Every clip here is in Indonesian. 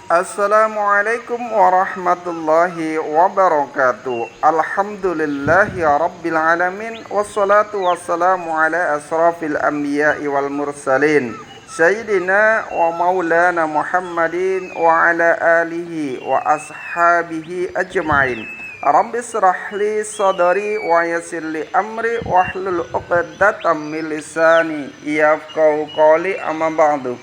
Assalamualaikum warahmatullahi wabarakatuh. Alhamdulillahi rabbil alamin. Wassalatu wassalamu ala asrafil anbiya'i wal mursalin Sayyidina wa maulana Muhammadin wa ala alihi wa ashabihi ajma'in. Rabbi israh li sadari wa yassir li amri wahlul 'uqdatam min lisani yafqahu qawli, amma ba'du.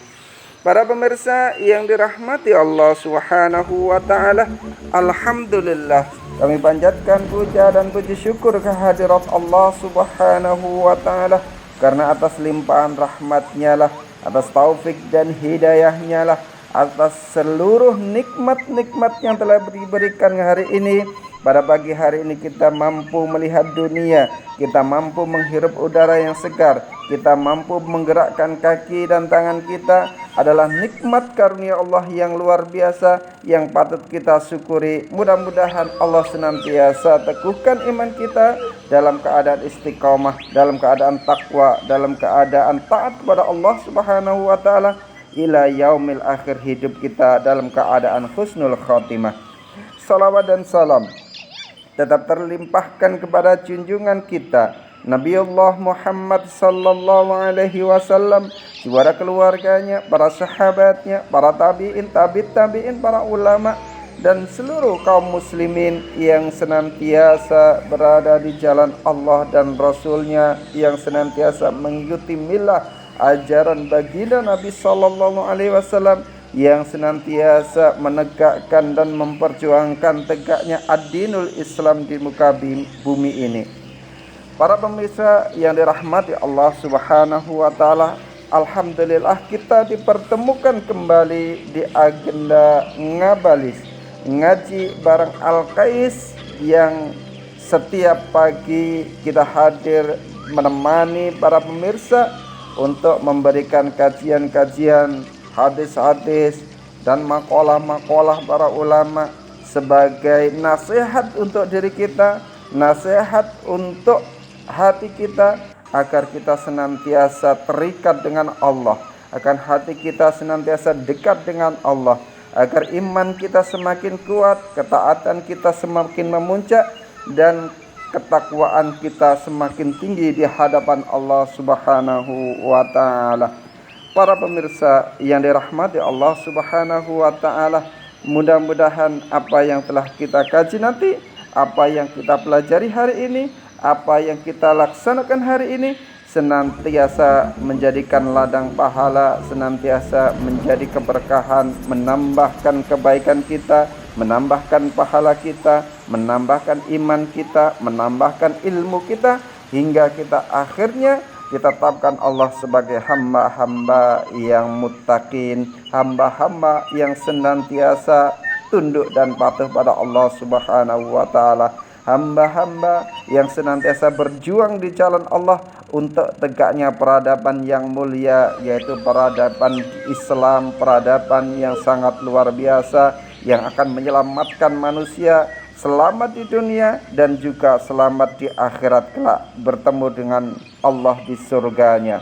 Para pemirsa yang dirahmati Allah Subhanahu wa taala, alhamdulillah kami panjatkan puja dan puji syukur kehadirat Allah Subhanahu wa taala karena atas limpahan rahmat-Nya lah, atas taufik dan hidayah-Nya lah, atas seluruh nikmat-nikmat yang telah diberikan hari ini. Pada pagi hari ini kita mampu melihat dunia, kita mampu menghirup udara yang segar, kita mampu menggerakkan kaki dan tangan kita, adalah nikmat karunia Allah yang luar biasa yang patut kita syukuri. Mudah-mudahan Allah senantiasa teguhkan iman kita dalam keadaan istiqomah, dalam keadaan takwa, dalam keadaan taat kepada Allah Subhanahu wa taala ila yaumil akhir, hidup kita dalam keadaan husnul khotimah. Salawat dan salam tetap terlimpahkan kepada junjungan kita Nabiullah Muhammad sallallahu alaihi wasallam, kepada keluarganya, para sahabatnya, para tabi'in, tabi'in, para ulama dan seluruh kaum muslimin yang senantiasa berada di jalan Allah dan Rasulnya, yang senantiasa mengikuti milah ajaran baginda Nabi sallallahu alaihi wasallam, yang senantiasa menegakkan dan memperjuangkan tegaknya ad-dinul Islam di muka bumi ini. Para pemirsa yang dirahmati Allah Subhanahu wa taala, alhamdulillah kita dipertemukan kembali di agenda Ngabalis, ngaji bareng Al-Qais, yang setiap pagi kita hadir menemani para pemirsa untuk memberikan kajian-kajian, hadis-hadis dan makalah-makalah para ulama sebagai nasihat untuk diri kita, nasihat untuk hati kita, agar kita senantiasa terikat dengan Allah, agar hati kita senantiasa dekat dengan Allah, agar iman kita semakin kuat, ketaatan kita semakin memuncak, dan ketakwaan kita semakin tinggi di hadapan Allah Subhanahu wa taala. Para pemirsa yang dirahmati Allah Subhanahu wa taala, mudah-mudahan apa yang telah kita kaji nanti, apa yang kita pelajari hari ini, apa yang kita laksanakan hari ini senantiasa menjadikan ladang pahala, senantiasa menjadi keberkahan, menambahkan kebaikan kita, menambahkan pahala kita, menambahkan iman kita, menambahkan ilmu kita, hingga kita akhirnya ditetapkan Allah sebagai hamba-hamba yang muttaqin, hamba-hamba yang senantiasa tunduk dan patuh pada Allah Subhanahu wa taala, hamba-hamba yang senantiasa berjuang di jalan Allah untuk tegaknya peradaban yang mulia, yaitu peradaban Islam, peradaban yang sangat luar biasa yang akan menyelamatkan manusia selamat di dunia dan juga selamat di akhirat kelak, bertemu dengan Allah di surganya.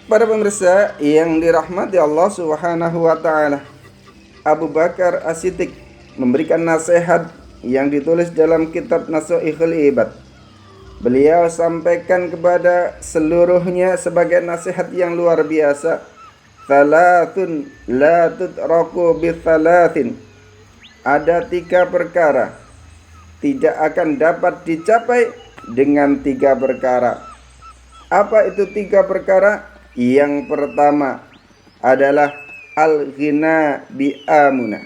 Para pemirsa yang dirahmati Allah Subhanahu wa taala, Abu Bakar As-Siddiq memberikan nasihat yang ditulis dalam kitab Nasihatul Ibad. Beliau sampaikan kepada seluruhnya sebagai nasihat yang luar biasa. Thalathun la tudraku bithalathin. Ada 3 perkara tidak akan dapat dicapai dengan 3 perkara. Apa itu 3 perkara? Yang pertama adalah al-ghina bi'amuna,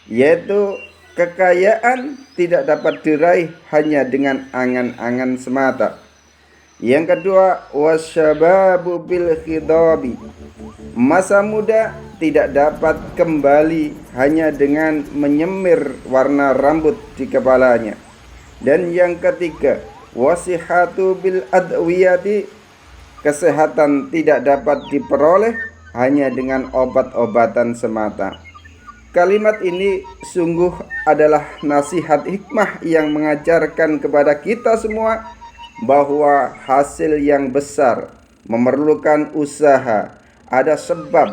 yaitu kekayaan tidak dapat diraih hanya dengan angan-angan semata. Yang kedua, wasyababu bil khidabi, masa muda tidak dapat kembali hanya dengan menyemir warna rambut di kepalanya. Dan yang ketiga, wasihatu bil adwiyati, kesehatan tidak dapat diperoleh hanya dengan obat-obatan semata. Kalimat ini sungguh adalah nasihat hikmah yang mengajarkan kepada kita semua bahwa hasil yang besar memerlukan usaha, ada sebab,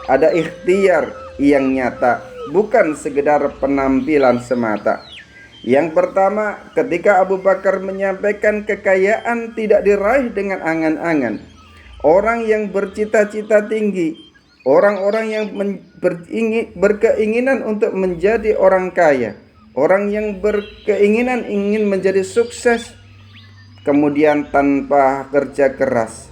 ada ikhtiar yang nyata, bukan sekedar penampilan semata. Yang pertama, ketika Abu Bakar menyampaikan kekayaan tidak diraih dengan angan-angan, orang yang bercita-cita tinggi, orang-orang yang berkeinginan untuk menjadi orang kaya, orang yang berkeinginan ingin menjadi sukses, kemudian tanpa kerja keras,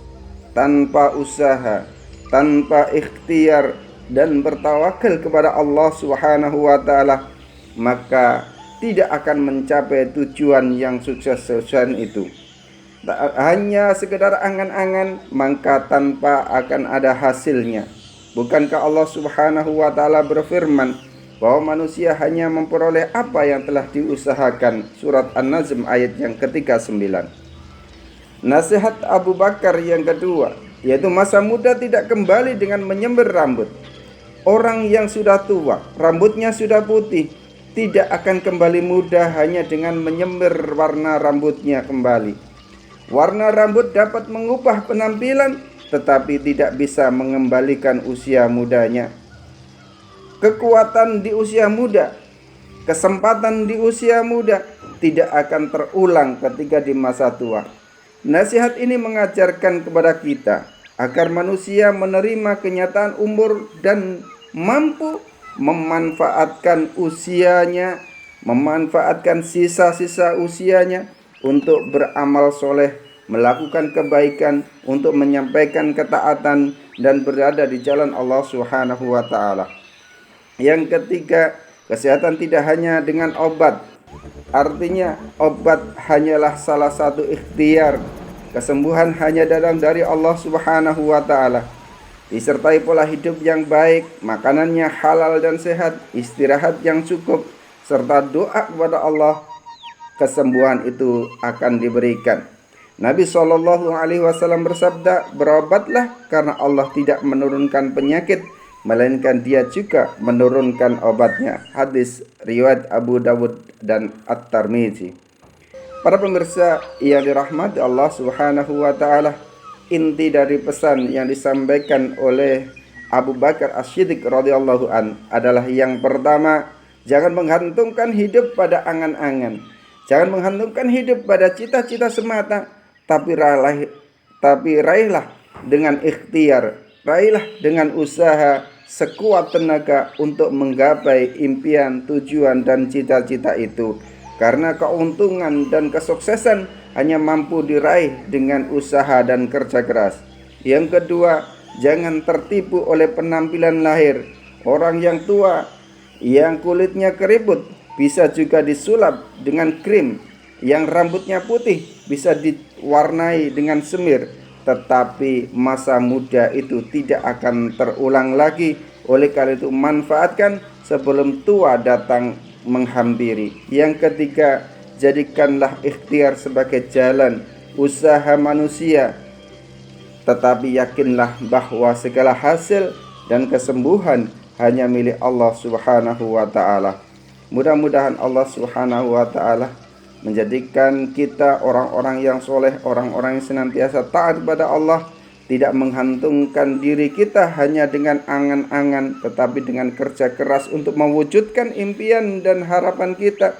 tanpa usaha, tanpa ikhtiar dan bertawakal kepada Allah Subhanahu wa taala, maka tidak akan mencapai tujuan yang sukses-suksesan itu. Tak hanya sekedar angan-angan, maka tanpa akan ada hasilnya. Bukankah Allah Subhanahu wa taala berfirman bahwa manusia hanya memperoleh apa yang telah diusahakan? Surat An-Najm ayat yang ke-39. Nasihat Abu Bakar yang kedua, yaitu masa muda tidak kembali dengan menyemir rambut. Orang yang sudah tua, rambutnya sudah putih, tidak akan kembali muda hanya dengan menyemir warna rambutnya kembali. Warna rambut dapat mengubah penampilan, tetapi tidak bisa mengembalikan usia mudanya. Kekuatan di usia muda, kesempatan di usia muda tidak akan terulang ketika di masa tua. Nasihat ini mengajarkan kepada kita agar manusia menerima kenyataan umur dan mampu memanfaatkan usianya, memanfaatkan sisa-sisa usianya untuk beramal soleh, melakukan kebaikan, untuk menyampaikan ketaatan dan berada di jalan Allah Subhanahu wa taala. Yang ketiga, kesehatan tidak hanya dengan obat. Artinya obat hanyalah salah satu ikhtiar. Kesembuhan hanya datang dari Allah Subhanahu wa taala. Disertai pola hidup yang baik, makanannya halal dan sehat, istirahat yang cukup, serta doa kepada Allah, kesembuhan itu akan diberikan. Nabi Shallallahu Alaihi Wasallam bersabda, berobatlah karena Allah tidak menurunkan penyakit, melainkan Dia juga menurunkan obatnya. Hadis riwayat Abu Dawud dan At-Tirmidzi. Para pemirsa yang dirahmati Allah Subhanahu wa taala, inti dari pesan yang disampaikan oleh Abu Bakar As-Siddiq radhiyallahu an adalah yang pertama, jangan menggantungkan hidup pada angan-angan. Jangan menggantungkan hidup pada cita-cita semata, tapi raihlah dengan ikhtiar, raihlah dengan usaha sekuat tenaga untuk menggapai impian, tujuan dan cita-cita itu. Karena keuntungan dan kesuksesan hanya mampu diraih dengan usaha dan kerja keras. Yang kedua, jangan tertipu oleh penampilan lahir. Orang yang tua, yang kulitnya keriput, bisa juga disulap dengan krim. Yang rambutnya putih, bisa diwarnai dengan semir. Tetapi masa muda itu tidak akan terulang lagi. Oleh karena itu, manfaatkan sebelum tua datang menghampiri. Yang ketiga, jadikanlah ikhtiar sebagai jalan usaha manusia, tetapi yakinlah bahwa segala hasil dan kesembuhan hanya milik Allah Subhanahu wa taala. Mudah-mudahan Allah Subhanahu wa taala menjadikan kita orang-orang yang soleh, orang-orang yang senantiasa taat kepada Allah, tidak menghantungkan diri kita hanya dengan angan-angan, tetapi dengan kerja keras untuk mewujudkan impian dan harapan kita.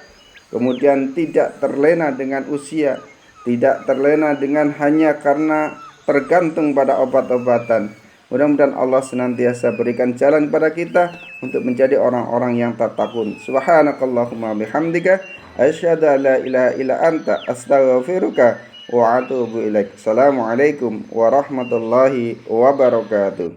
Kemudian tidak terlena dengan usia, tidak terlena dengan hanya karena tergantung pada obat-obatan. Mudah-mudahan Allah senantiasa berikan jalan kepada kita untuk menjadi orang-orang yang tatakun. Subhanakallahumma bihamdika asyhadu an la ilaha illa anta astaghfiruka wa atubu ilaik. Assalamualaikum warahmatullahi wabarakatuh.